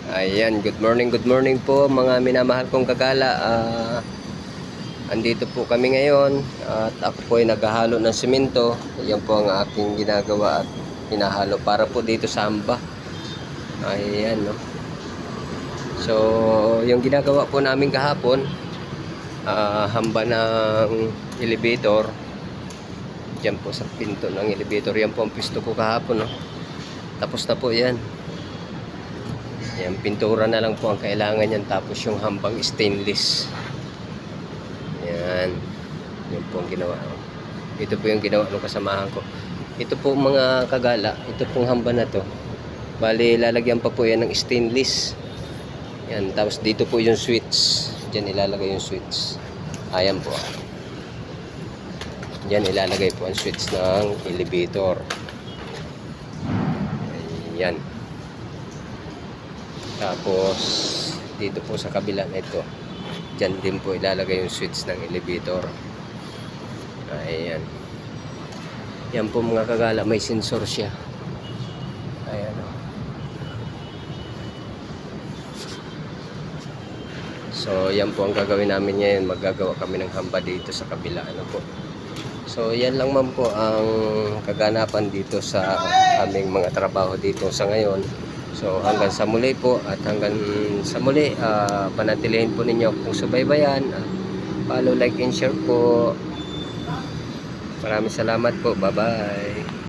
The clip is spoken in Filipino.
Ayan, good morning po mga minamahal kong kagala. Andito po kami ngayon at ako po ay naghahalo ng simento. Yan po ang aking ginagawa at hinahalo para po dito sa hamba. Ayan, no. So, yung ginagawa po namin kahapon, hamba ng elevator. Diyan po sa pinto ng elevator. Yan po ang pisto ko kahapon, no. Tapos na po yan. Yan, pintura na lang po ang kailangan yan. Tapos yung hambang stainless. Yan. Yan po ang ginawa. Ito po yung ginawa ng kasamahan ko. Ito po mga kagala. Ito pong hamba na to. Bali, lalagyan pa po yan ng stainless. Yan. Tapos dito po yung switch. Diyan ilalagay yung switch. Ayan po. Diyan ilalagay po ang switch ng elevator. Ayan. Tapos dito po sa kabila na ito, dyan din po ilalagay yung switch ng elevator. Ayan. Yan po mga kagala, may sensor siya. Ayan. So yan po ang gagawin namin ngayon. Maggagawa kami ng hamba dito sa kabila. Ano po. So yan lang man po ang kaganapan dito sa aming mga trabaho dito sa ngayon. So hanggang sa muli po at hanggang sa muli panatilihin po ninyo kung subaybayan, follow, like and share po. Maraming salamat po. Bye bye.